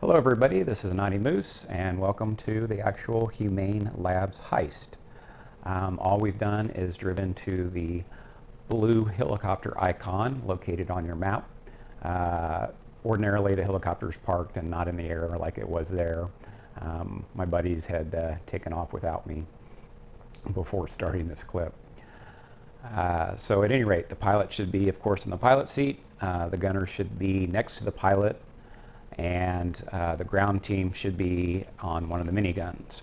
Hello everybody, this is anaughtymoose and welcome to the actual Humane Labs heist. All we've done is driven to the blue helicopter icon located on your map. Ordinarily the helicopter's parked and not in the air like it was there. My buddies had taken off without me before starting this clip. So at any rate, the pilot should be, of course, in the pilot seat. The gunner should be next to the pilot, and the ground team should be on one of the miniguns.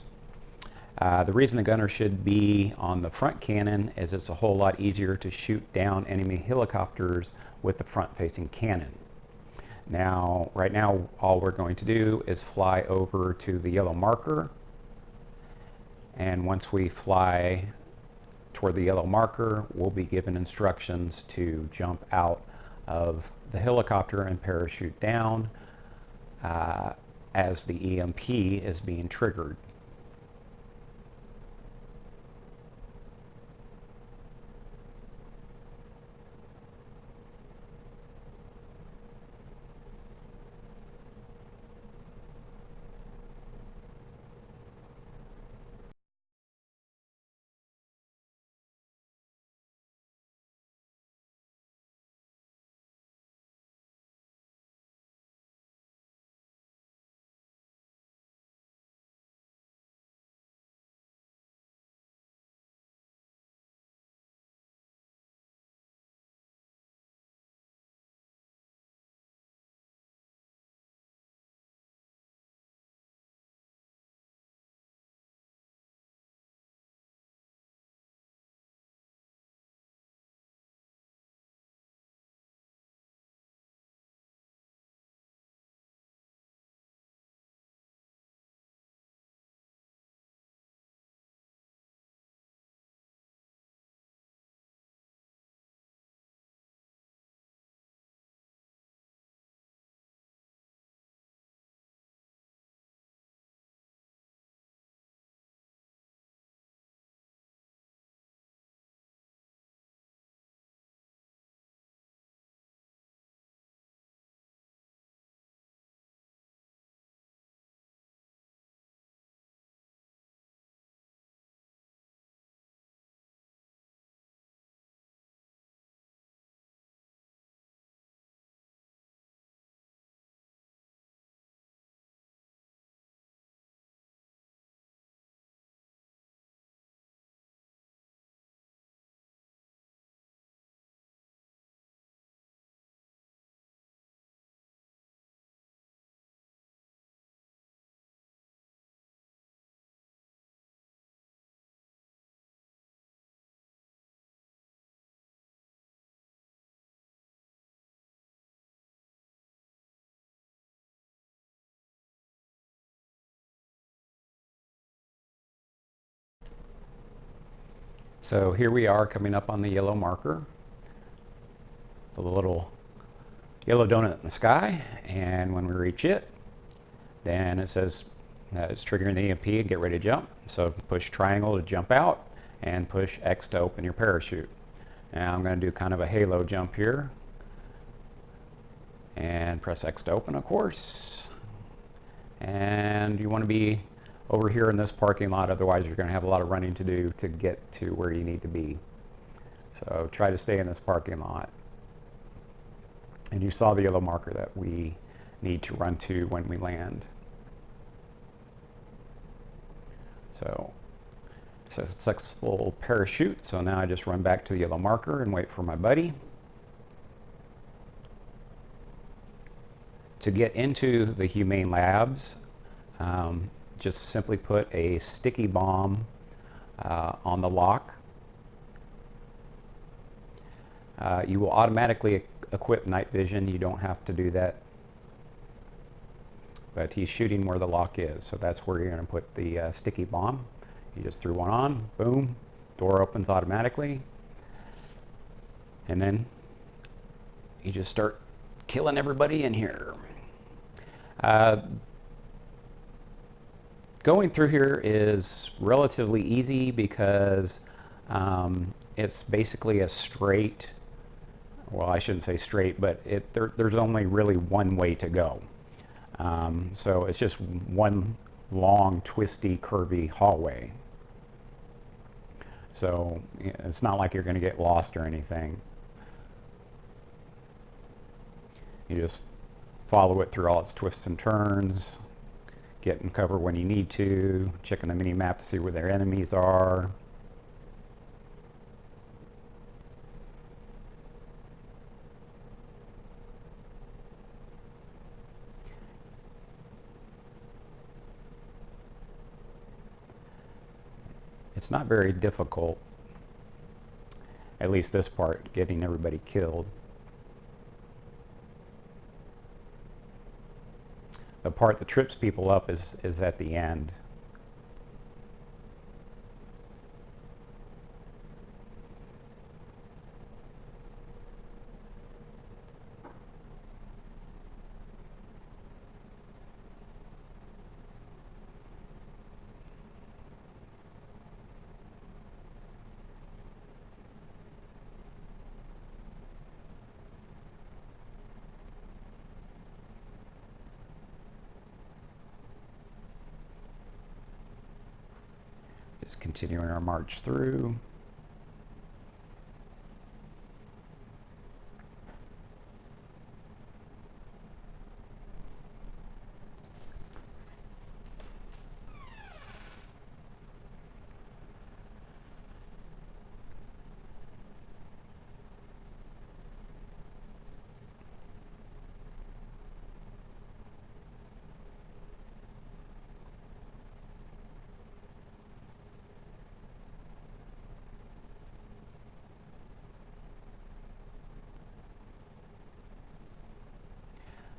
The reason the gunner should be on the front cannon is it's a whole lot easier to shoot down enemy helicopters with the front-facing cannon. Now, right now, all we're going to do is fly over to the yellow marker, and once we fly toward the yellow marker, we'll be given instructions to jump out of the helicopter and parachute down as the EMP is being triggered. So here we are coming up on the yellow marker, the little yellow donut in the sky, and when we reach it, then it says it's triggering the EMP and get ready to jump. So push triangle to jump out and push X to open your parachute. Now I'm going to do kind of a halo jump here and press X to open, of course. And you want to be over here in this parking lot, otherwise you're going to have a lot of running to do to get to where you need to be. So try to stay in this parking lot. And you saw the yellow marker that we need to run to when we land. So successful parachute. So now I just run back to the yellow marker and wait for my buddy. To get into the Humane Labs, just simply put a sticky bomb on the lock. You will automatically equip night vision. You don't have to do that. But he's shooting where the lock is, so that's where you're going to put the sticky bomb. You just threw one on, boom, door opens automatically. And then you just start killing everybody in here. Going through here is relatively easy because it's basically a straight, well, I shouldn't say straight, but there's only really one way to go. So it's just one long, twisty, curvy hallway. So it's not like you're going to get lost or anything. You just follow it through all its twists and turns, get in cover when you need to, checking the mini map to see where their enemies are. It's not very difficult, at least this part, getting everybody killed. The part that trips people up is at the end. Just continuing our march through.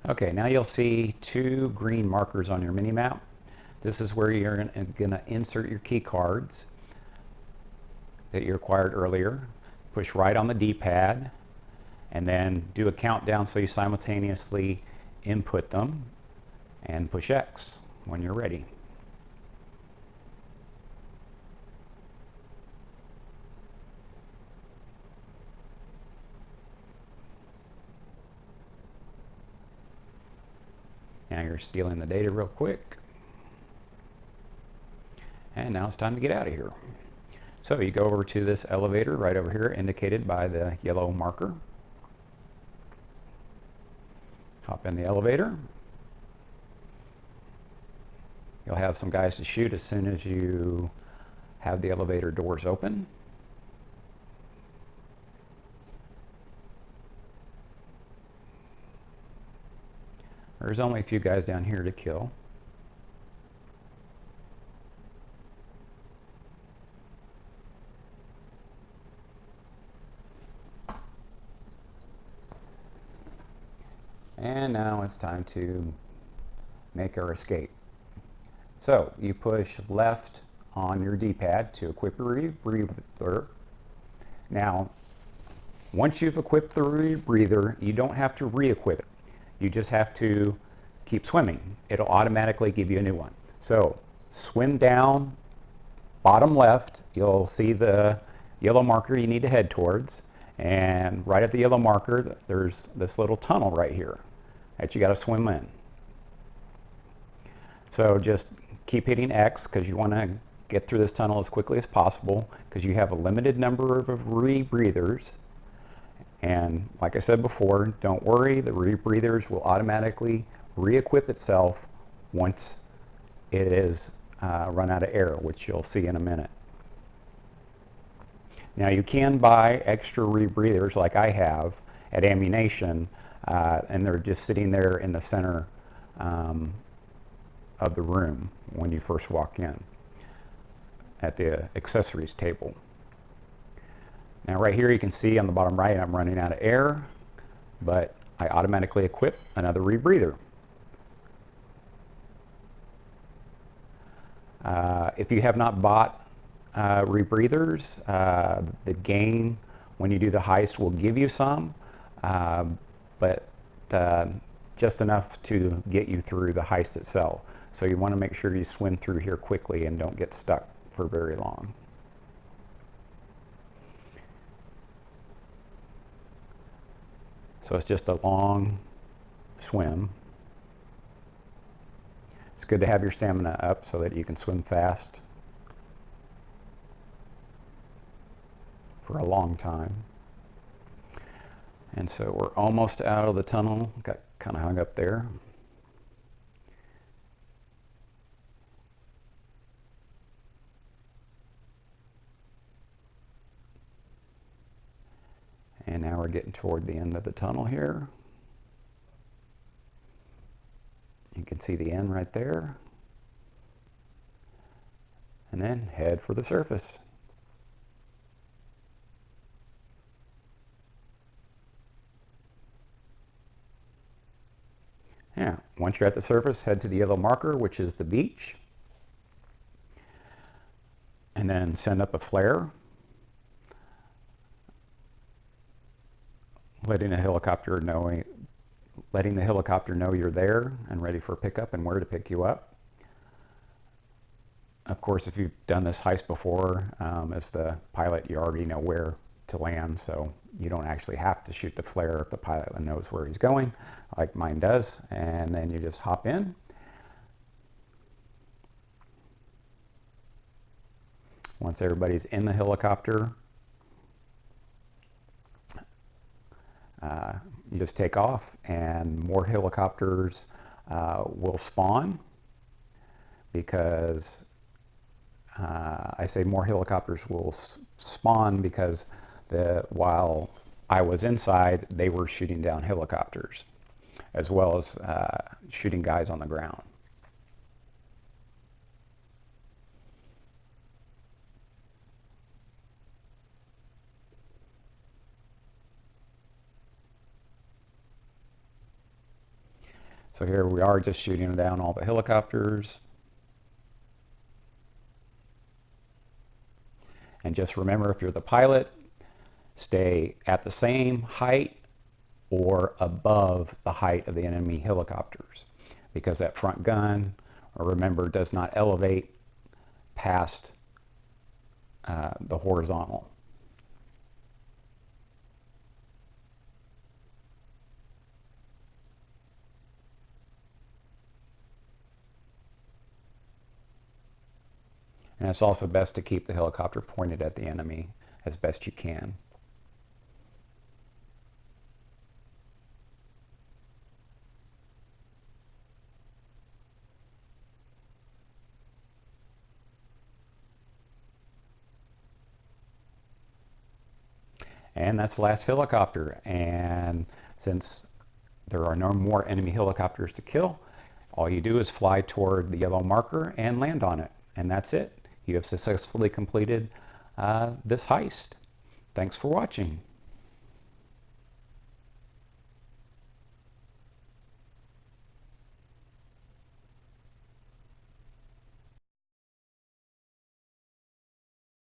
Okay, now you'll see two green markers on your mini map. This is where you're going to insert your key cards that you acquired earlier. Push right on the D-pad and then do a countdown so you simultaneously input them, and push X when you're ready. Now you're stealing the data real quick. And now it's time to get out of here. So you go over to this elevator right over here, indicated by the yellow marker. Hop in the elevator. You'll have some guys to shoot as soon as you have the elevator doors open. There's only a few guys down here to kill. And now it's time to make our escape. So you push left on your D-pad to equip your rebreather. Now, once you've equipped the rebreather, you don't have to re-equip it. You just have to keep swimming. It'll automatically give you a new one. So swim down, bottom left, you'll see the yellow marker you need to head towards. And right at the yellow marker, there's this little tunnel right here that you got to swim in. So just keep hitting X because you want to get through this tunnel as quickly as possible because you have a limited number of rebreathers. And like I said before, don't worry, the rebreathers will automatically re-equip itself once it is run out of air, which you'll see in a minute. Now you can buy extra rebreathers like I have at Ammunition, and they're just sitting there in the center of the room when you first walk in at the accessories table. Now right here you can see on the bottom right I'm running out of air, but I automatically equip another rebreather. If you have not bought rebreathers, the game when you do the heist will give you some, but just enough to get you through the heist itself. So you want to make sure you swim through here quickly and don't get stuck for very long. So it's just a long swim. It's good to have your stamina up so that you can swim fast for a long time. And so we're almost out of the tunnel. Got kind of hung up there. And now we're getting toward the end of the tunnel here. You can see the end right there. And then head for the surface. Yeah, once you're at the surface, head to the yellow marker, which is the beach. And then send up a flare, letting the helicopter know you're there and ready for pickup and where to pick you up. Of course, if you've done this heist before, as the pilot, you already know where to land, so you don't actually have to shoot the flare if the pilot knows where he's going, like mine does, and then you just hop in. Once everybody's in the helicopter, you just take off, and more helicopters will spawn, because I say more helicopters will spawn because while I was inside, they were shooting down helicopters as well as shooting guys on the ground. So here we are just shooting down all the helicopters. And just remember, if you're the pilot, stay at the same height or above the height of the enemy helicopters, because that front gun, remember, does not elevate past the horizontal. And it's also best to keep the helicopter pointed at the enemy as best you can. And that's the last helicopter. And since there are no more enemy helicopters to kill, all you do is fly toward the yellow marker and land on it. And that's it. You have successfully completed this heist. Thanks for watching.